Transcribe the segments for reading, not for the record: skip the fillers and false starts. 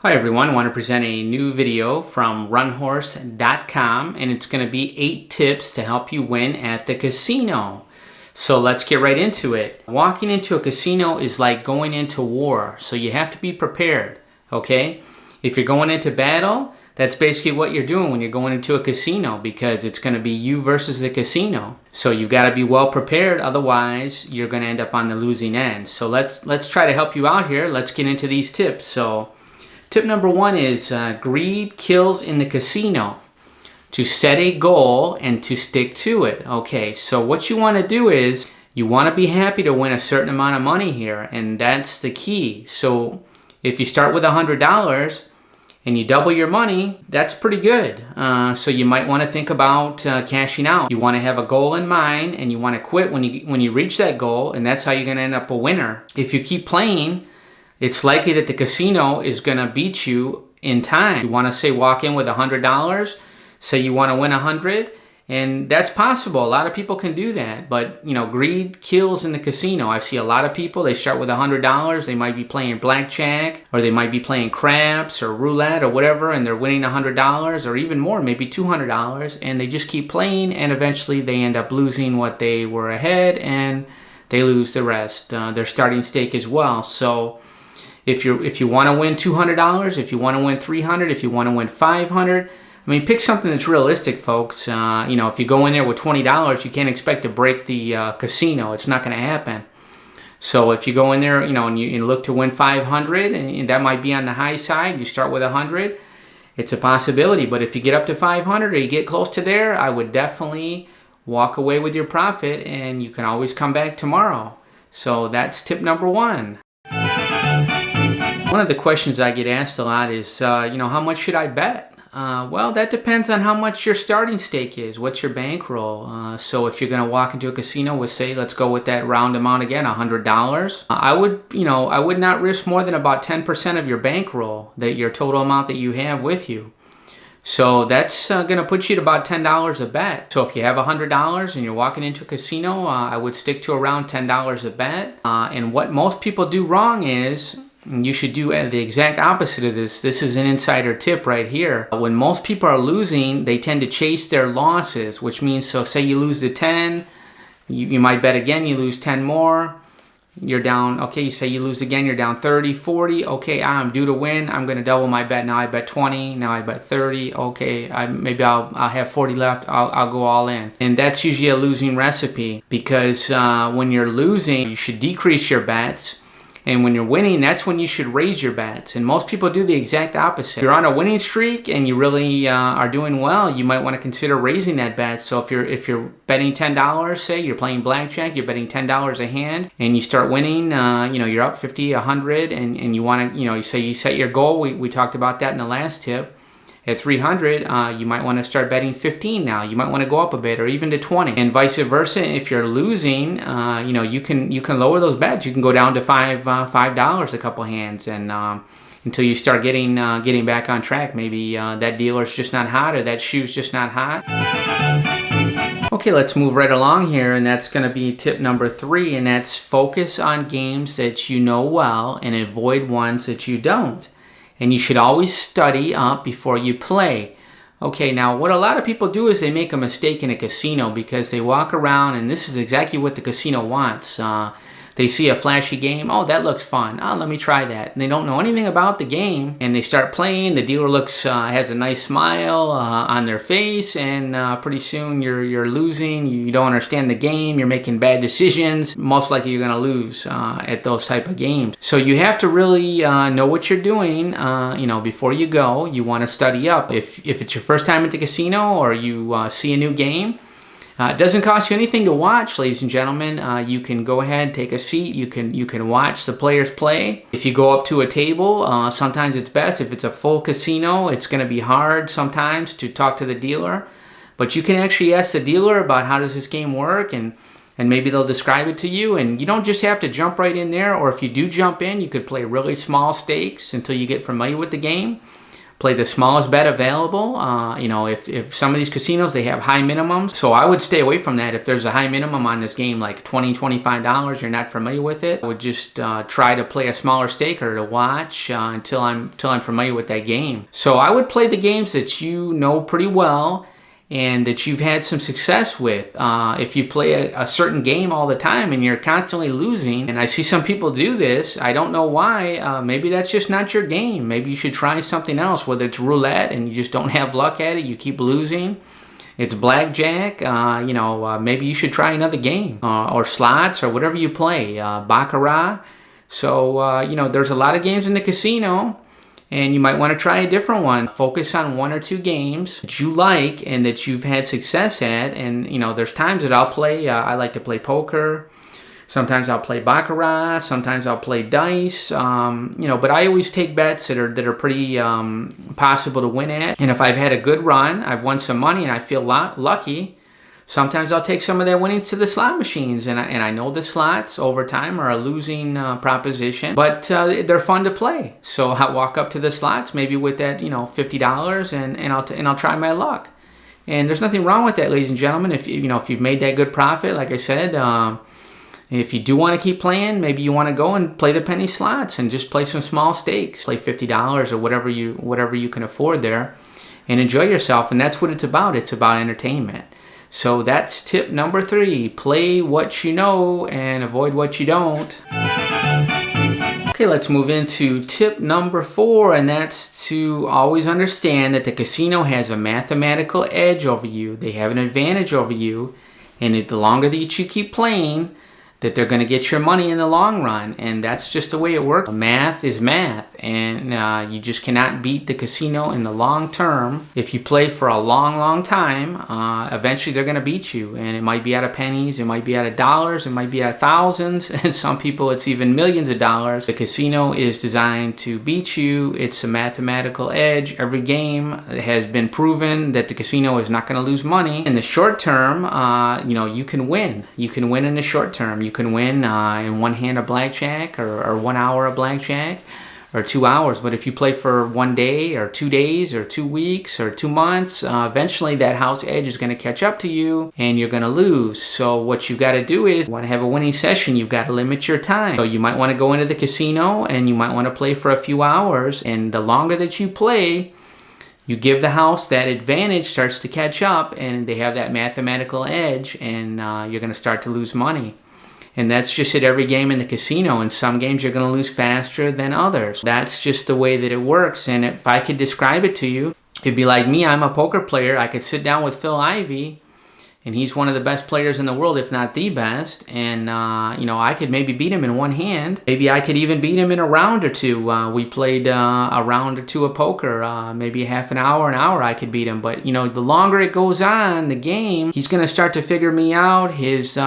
Hi everyone, I want to present a new video from runhorse.com, and it's going to be 8 tips to help you win at the casino. So let's get right into it. Walking into a casino is like going into war, so you have to be prepared, okay? If you're going into battle, that's basically what you're doing when you're going into a casino, because it's going to be you versus the casino. So you've got to be well prepared, otherwise you're going to end up on the losing end. So let's try to help you out here. Let's get into these tips. So tip number 1 is greed kills in the casino. To set a goal and to stick to it. Okay, so what you want to do is you want to be happy to win a certain amount of money here, and that's the key. So if you start with $100 and you double your money, that's pretty good. So you might want to think about cashing out. You want to have a goal in mind, and you want to quit when you reach that goal, and that's how you're going to end up a winner. If you keep playing, it's likely that the casino is going to beat you in time. You want to say walk in with $100, say you want to win 100, and that's possible. A lot of people can do that, but you know, greed kills in the casino. I see a lot of people, they start with $100, they might be playing blackjack, or they might be playing craps or roulette or whatever, and they're winning $100 or even more, maybe $200, and they just keep playing, and eventually they end up losing what they were ahead, and they lose the rest, their starting stake as well. So if you want to win $200, if you want to win $300, if you want to win $500, I mean, pick something that's realistic, folks. You know, if you go in there with $20, you can't expect to break the casino. It's not going to happen. So if you go in there, you know, and you look to win 500, and that might be on the high side. You start with 100, it's a possibility. But if you get up to 500 or you get close to there, I would definitely walk away with your profit, and you can always come back tomorrow. So that's tip number 1. One of the questions I get asked a lot is, you know, how much should I bet? Well, that depends on how much your starting stake is. What's your bankroll? So if you're going to walk into a casino with, say, let's go with that round amount again, $100. I would not risk more than about 10% of your bankroll, that your total amount that you have with you. So that's going to put you at about $10 a bet. So if you have $100 and you're walking into a casino, I would stick to around $10 a bet. And what most people do wrong is, and you should do the exact opposite of this. This is an insider tip right here. When most people are losing, they tend to chase their losses, which means, so say you lose the 10, you might bet again, you lose 10 more, you're down, okay, you say you lose again, you're down 30, 40, okay, I'm due to win, I'm going to double my bet, now I bet 20, now I bet 30, okay, maybe I'll have 40 left, I'll go all in. And that's usually a losing recipe, because when you're losing, you should decrease your bets. And when you're winning, that's when you should raise your bets. And most people do the exact opposite. If you're on a winning streak and you really are doing well, you might want to consider raising that bet. So if you're betting $10, say you're playing blackjack, you're betting $10 a hand, and you start winning, you know, you're up 50, 100, and you want to, you know, you say you set your goal. We talked about that in the last tip. At 300, you might want to start betting 15 now. You might want to go up a bit, or even to 20, and vice versa. If you're losing, you know, you can lower those bets. You can go down to $5 a couple hands, and until you start getting back on track. Maybe that dealer's just not hot, or that shoe's just not hot. Okay, let's move right along here, and that's going to be tip number 3, and that's focus on games that you know well and avoid ones that you don't. And you should always study up before you play. Okay, now what a lot of people do is they make a mistake in a casino, because they walk around, and this is exactly what the casino wants. They see a flashy game, oh, that looks fun, oh, let me try that. And they don't know anything about the game, and they start playing. The dealer has a nice smile on their face, and pretty soon you're losing. You don't understand the game, you're making bad decisions. Most likely you're going to lose at those type of games. So you have to really know what you're doing, you know, before you go. You want to study up. If it's your first time at the casino, or you see a new game, it doesn't cost you anything to watch, ladies and gentlemen. You can go ahead, take a seat. You can watch the players play. If you go up to a table, sometimes it's best. If it's a full casino, it's going to be hard sometimes to talk to the dealer. But you can actually ask the dealer about how does this game work, and maybe they'll describe it to you. And you don't just have to jump right in there. Or if you do jump in, you could play really small stakes until you get familiar with the game. play the smallest bet available. If some of these casinos, they have high minimums. So I would stay away from that. If there's a high minimum on this game, like $20, $25, you're not familiar with it, I would just try to play a smaller stake or to watch until I'm familiar with that game. So I would play the games that you know pretty well and that you've had some success with. If you play a certain game all the time and you're constantly losing, and I see some people do this, I don't know why, maybe that's just not your game. Maybe you should try something else, whether it's roulette and you just don't have luck at it, you keep losing. It's blackjack, maybe you should try another game, or slots, or whatever you play, baccarat. So, there's a lot of games in the casino, and you might want to try a different one. Focus on one or two games that you like and that you've had success at. And, there's times that I'll play, I like to play poker. Sometimes I'll play baccarat. Sometimes I'll play dice. But I always take bets that are pretty possible to win at. And if I've had a good run, I've won some money and I feel lucky, sometimes I'll take some of that winnings to the slot machines, and I know the slots over time are a losing proposition, but they're fun to play. So I'll walk up to the slots, maybe with that $50, and I'll try my luck. And there's nothing wrong with that, ladies and gentlemen. If you've made that good profit, like I said, if you do want to keep playing, maybe you want to go and play the penny slots and just play some small stakes, play $50 or whatever you can afford there, and enjoy yourself. And that's what it's about. It's about entertainment. So that's tip number 3. Play what you know and avoid what you don't. Okay, let's move into tip number 4, and that's to always understand that the casino has a mathematical edge over you. They have an advantage over you, and the longer that you keep playing, that they're going to get your money in the long run, and that's just the way it works. Math is math, and you just cannot beat the casino in the long term. If you play for a long time, eventually they're going to beat you, and it might be out of pennies, it might be out of dollars, it might be out of thousands, and some people it's even millions of dollars. The casino is designed to beat you. It's a mathematical edge. Every game has been proven that the casino is not going to lose money. In the short term, you can win. You can win in the short term. You can win in one hand of blackjack or 1 hour of blackjack or 2 hours. But if you play for 1 day or 2 days or 2 weeks or 2 months, eventually that house edge is going to catch up to you and you're going to lose. So what you've got to do is, you want to have a winning session, you've got to limit your time. So you might want to go into the casino and you might want to play for a few hours. And the longer that you play, you give the house that advantage, starts to catch up, and they have that mathematical edge, and you're going to start to lose money. And that's just at every game in the casino. In some games, you're going to lose faster than others. That's just the way that it works. And if I could describe it to you, it'd be like me. I'm a poker player. I could sit down with Phil Ivey, and he's one of the best players in the world, if not the best. And, I could maybe beat him in one hand. Maybe I could even beat him in a round or two. We played a round or two of poker, maybe half an hour, I could beat him. But, the longer it goes on, the game, he's going to start to figure me out. His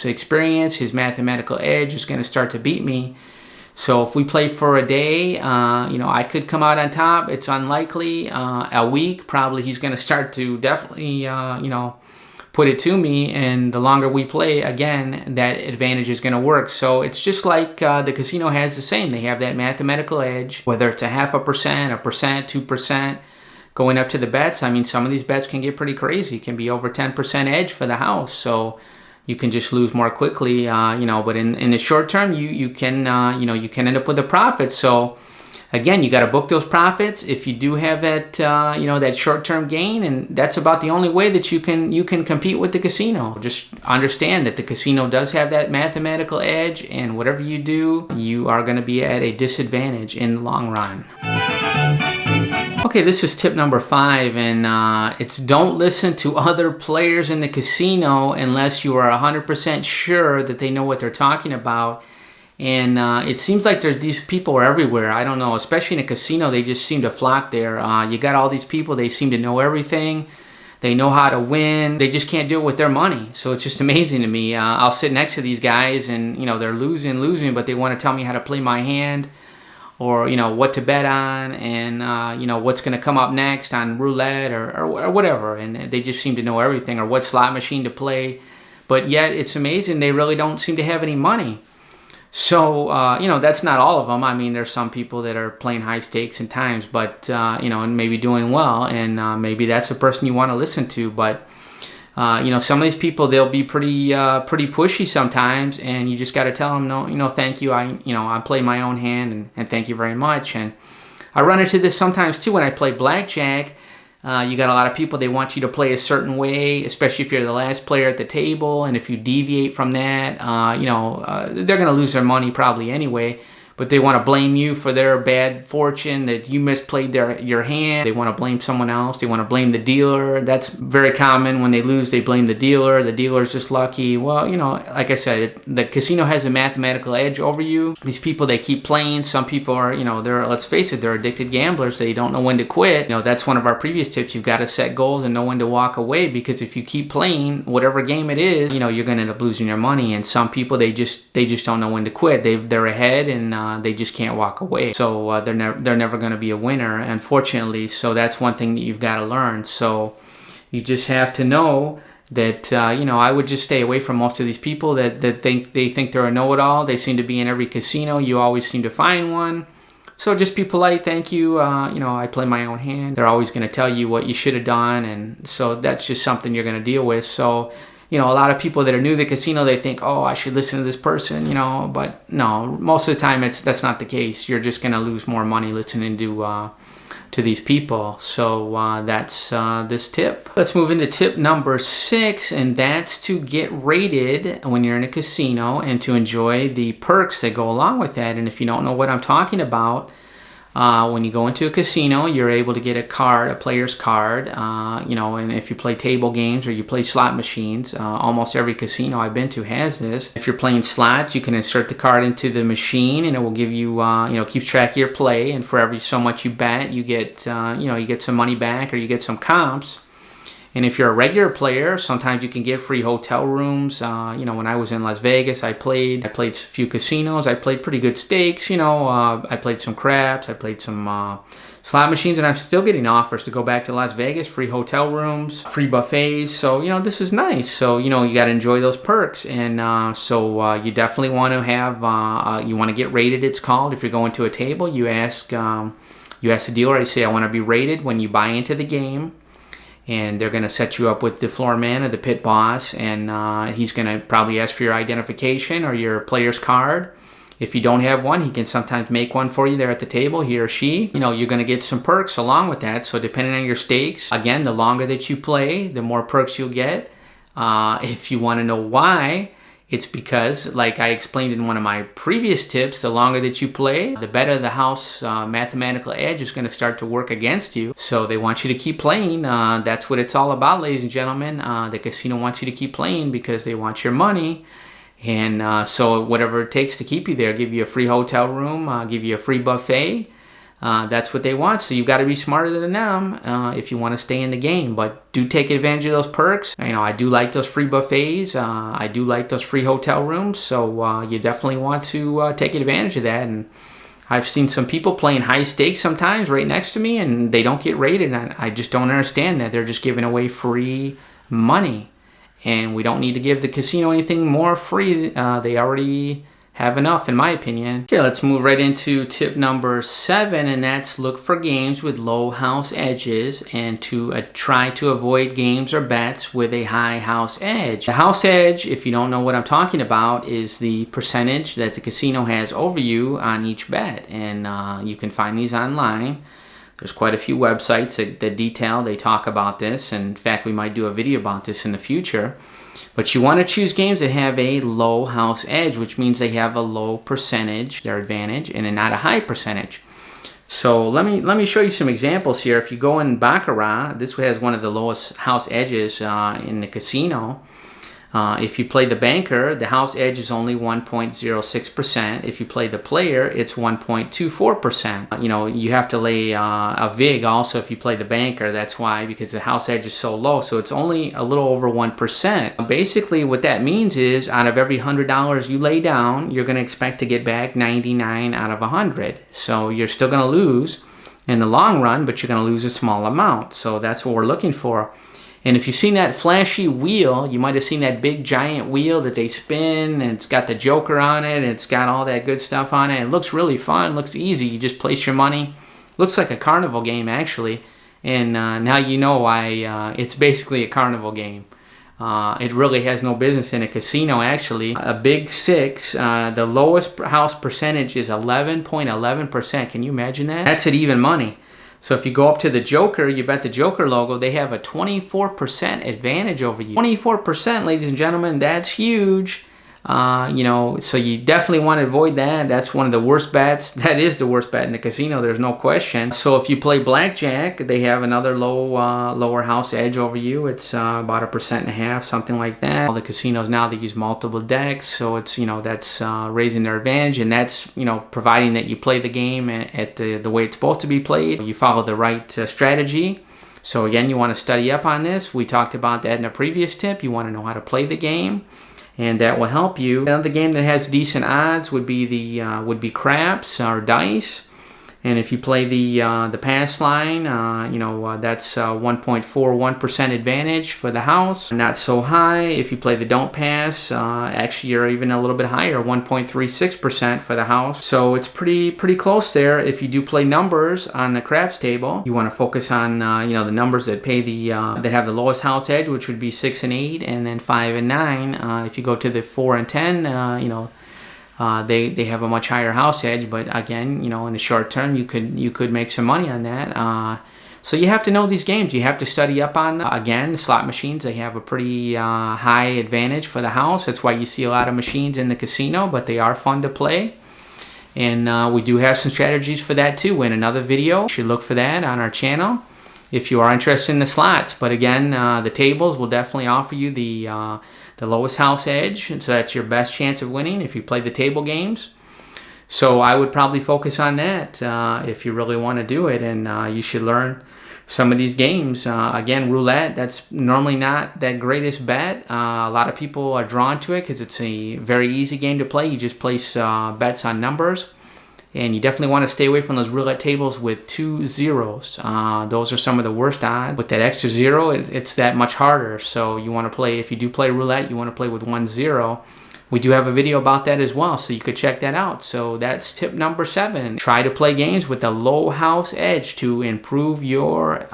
experience, his mathematical edge is going to start to beat me. So if we play for a day, I could come out on top. It's unlikely. A week, probably he's going to start to definitely, put it to me, and the longer we play, again, that advantage is going to work. So it's just like the casino has the same. They have that mathematical edge, whether it's 0.5%, 1%, 2%, going up to the bets. I mean, some of these bets can get pretty crazy. It can be over 10% edge for the house. So you can just lose more quickly, but in the short term, you can end up with a profit. So again, you got to book those profits if you do have that, that short-term gain, and that's about the only way that you can compete with the casino. Just understand that the casino does have that mathematical edge, and whatever you do, you are going to be at a disadvantage in the long run. Okay, this is tip number 5, and it's don't listen to other players in the casino unless you are 100% sure that they know what they're talking about. And it seems like these people are everywhere. I don't know, especially in a casino, they just seem to flock there. You got all these people, they seem to know everything. They know how to win. They just can't do it with their money. So it's just amazing to me. I'll sit next to these guys and, they're losing, but they want to tell me how to play my hand, or, what to bet on, and, what's going to come up next on roulette or whatever. And they just seem to know everything, or what slot machine to play. But yet it's amazing, they really don't seem to have any money. So, that's not all of them. I mean, there's some people that are playing high stakes in times, but, and maybe doing well, and maybe that's the person you want to listen to. But, some of these people, they'll be pretty pushy sometimes, and you just got to tell them, no, thank you. I play my own hand, and thank you very much. And I run into this sometimes too when I play blackjack. You got a lot of people, they want you to play a certain way, especially if you're the last player at the table. And if you deviate from that, they're going to lose their money probably anyway. But they want to blame you for their bad fortune, that you misplayed your hand. They want to blame someone else. They want to blame the dealer. That's very common. When they lose, they blame the dealer. The dealer's just lucky. Well, like I said, the casino has a mathematical edge over you. These people, they keep playing. Some people are, let's face it, they're addicted gamblers. They don't know when to quit. That's one of our previous tips. You've got to set goals and know when to walk away, because if you keep playing whatever game it is, you're going to end up losing your money. And some people, they just don't know when to quit. They're ahead, and they just can't walk away. So they're never going to be a winner, unfortunately. So that's one thing that you've got to learn. So you just have to know that I would just stay away from most of these people that think they're a know-it-all. They seem to be in every casino. You always seem to find one. So just be polite. Thank you. I play my own hand. They're always going to tell you what you should have done, and so that's just something you're going to deal with. So a lot of people that are new to the casino, they think, oh, I should listen to this person, but no, most of the time that's not the case. You're just going to lose more money listening to these people. So that's this tip. Let's move into tip number 6, and that's to get rated when you're in a casino and to enjoy the perks that go along with that. And if you don't know what I'm talking about, when you go into a casino, you're able to get a player's card, and if you play table games or you play slot machines, almost every casino I've been to has this. If you're playing slots, you can insert the card into the machine, and it will give you, keeps track of your play, and for every so much you bet, you get some money back, or you get some comps. And if you're a regular player, sometimes you can get free hotel rooms. When I was in Las Vegas, I played a few casinos. I played pretty good stakes. I played some craps. I played some slot machines, and I'm still getting offers to go back to Las Vegas. Free hotel rooms, free buffets. So, this is nice. So, you got to enjoy those perks. And so you definitely want to have, you want to get rated, it's called. If you're going to a table, you ask the dealer, I say, I want to be rated when you buy into the game. And they're going to set you up with the floor man or the pit boss, and he's going to probably ask for your identification or your player's card. If you don't have one, he can sometimes make one for you there at the table, he or she. You're going to get some perks along with that. So depending on your stakes, again, the longer that you play, the more perks you'll get. If you want to know why, it's because, like I explained in one of my previous tips, the longer that you play, the better the house mathematical edge is going to start to work against you. So they want you to keep playing. That's what it's all about, ladies and gentlemen. The casino wants you to keep playing because they want your money. And so whatever it takes to keep you there, give you a free hotel room, give you a free buffet. That's what they want. So you've got to be smarter than them if you want to stay in the game. But do take advantage of those perks. I do like those free buffets. I do like those free hotel rooms. So you definitely want to take advantage of that. And I've seen some people playing high stakes sometimes right next to me, and they don't get rated. And I just don't understand that. They're just giving away free money. And we don't need to give the casino anything more free. They already have enough, in my opinion. Okay, let's move right into tip number 7, and that's look for games with low house edges and to try to avoid games or bets with a high house edge. The house edge, if you don't know what I'm talking about, is the percentage that the casino has over you on each bet, and you can find these online. There's quite a few websites that they talk about this, and in fact, we might do a video about this in the future. But you want to choose games that have a low house edge, which means they have a low percentage, their advantage, and not a high percentage. So let me show you some examples here. If you go in Baccarat, this has one of the lowest house edges in the casino. If you play the banker, the house edge is only 1.06%. If you play the player, it's 1.24%. You have to lay a vig also if you play the banker. That's why, because the house edge is so low. So it's only a little over 1%. Basically, what that means is out of every $100 you lay down, you're going to expect to get back 99 out of 100. So you're still going to lose in the long run, but you're going to lose a small amount. So that's what we're looking for. And if you've seen that flashy wheel, you might have seen that big giant wheel that they spin, and it's got the Joker on it, and it's got all that good stuff on it. It looks really fun, looks easy. You just place your money. Looks like a carnival game, actually. And now you know why it's basically a carnival game. It really has no business in a casino, actually. A big six, the lowest house percentage is 11.11%. Can you imagine that? That's at even money. So if you go up to the Joker, you bet the Joker logo, they have a 24% advantage over you. 24%, ladies and gentlemen, that's huge. You know, so you definitely want to avoid that. That's one of the worst bets. That is the worst bet in the casino. There's no question. So if you play blackjack, they have another lower house edge over you. It's about 1.5%, something like that. All the casinos now, they use multiple decks, so it's, you know, that's raising their advantage, and that's, you know, providing that you play the game at the way it's supposed to be played. You follow the right strategy. So again, you want to study up on this. We talked about that in a previous tip. You want to know how to play the game, and that will help you. Another game that has decent odds would be craps or dice. And if you play the pass line, you know, that's 1.41% advantage for the house. Not so high. If you play the don't pass, actually you're even a little bit higher, 1.36% for the house. So it's pretty close there. If you do play numbers on the craps table, you want to focus on you know, the numbers that pay that have the lowest house edge, which would be 6 and 8, and then 5 and 9. If you go to the 4 and 10, you know, they have a much higher house edge, but again, you know, in the short term, you could make some money on that. So you have to know these games. You have to study up on them. Again, the slot machines, they have a pretty high advantage for the house. That's why you see a lot of machines in the casino, but they are fun to play. And we do have some strategies for that too in another video. You should look for that on our channel if you are interested in the slots. But again, the tables will definitely offer you the lowest house edge, and so that's your best chance of winning if you play the table games. So I would probably focus on that if you really want to do it, and you should learn some of these games. Again, roulette, that's normally not that greatest bet. A lot of people are drawn to it because it's a very easy game to play. You just place bets on numbers. And you definitely want to stay away from those roulette tables with 2 zeros. Those are some of the worst odds. With that extra 0, it's that much harder. So you want to play, if you do play roulette, you want to play with 1 0. We do have a video about that as well, so you could check that out. So that's tip number 7. Try to play games with a low house edge to improve your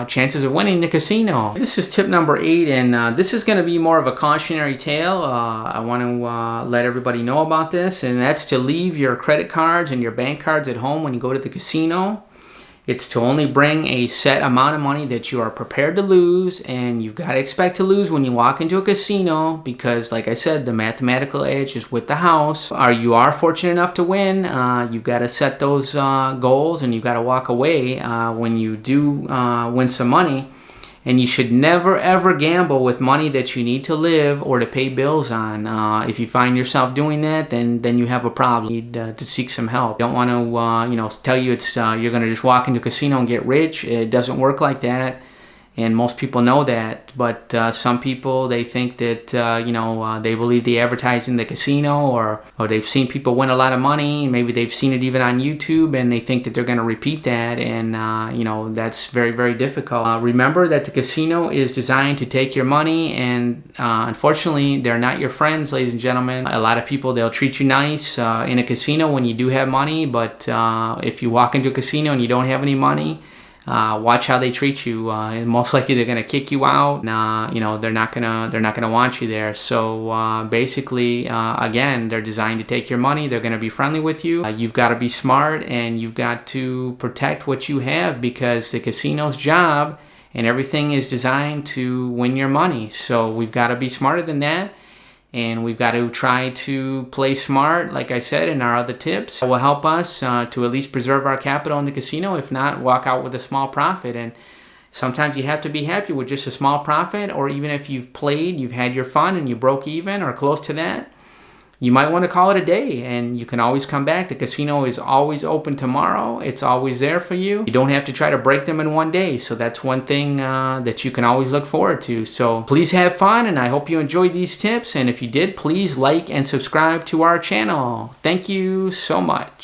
chances of winning the casino. This is tip number 8, and this is going to be more of a cautionary tale. I want to let everybody know about this, and that's to leave your credit cards and your bank cards at home when you go to the casino. It's to only bring a set amount of money that you are prepared to lose, and you've got to expect to lose when you walk into a casino because, like I said, the mathematical edge is with the house. Or you are fortunate enough to win, you've got to set those goals, and you've got to walk away when you do win some money. And you should never, ever gamble with money that you need to live or to pay bills on. If you find yourself doing that, then you have a problem. You need to seek some help. Don't want to, you know, tell you it's you're going to just walk into a casino and get rich. It doesn't work like that. And most people know that, but some people, they think that, you know, they believe the advertising in the casino, or they've seen people win a lot of money. Maybe they've seen it even on YouTube, and they think that they're going to repeat that, and, you know, that's very, very difficult. Remember that the casino is designed to take your money, and unfortunately, they're not your friends, ladies and gentlemen. A lot of people, they'll treat you nice in a casino when you do have money, but if you walk into a casino and you don't have any money, watch how they treat you. Most likely they're gonna kick you out. You know, they're not gonna want you there. So basically, again, they're designed to take your money. They're gonna be friendly with you. You've got to be smart, and you've got to protect what you have, because the casino's job and everything is designed to win your money. So we've got to be smarter than that. And we've got to try to play smart, like I said in our other tips. It will help us to at least preserve our capital in the casino. If not, walk out with a small profit. And sometimes you have to be happy with just a small profit, or even if you've played, you've had your fun, and you broke even or close to that, you might want to call it a day, and you can always come back. The casino is always open tomorrow. It's always there for you. You don't have to try to break them in one day. So that's one thing that you can always look forward to. So please have fun, and I hope you enjoyed these tips. And if you did, please like and subscribe to our channel. Thank you so much.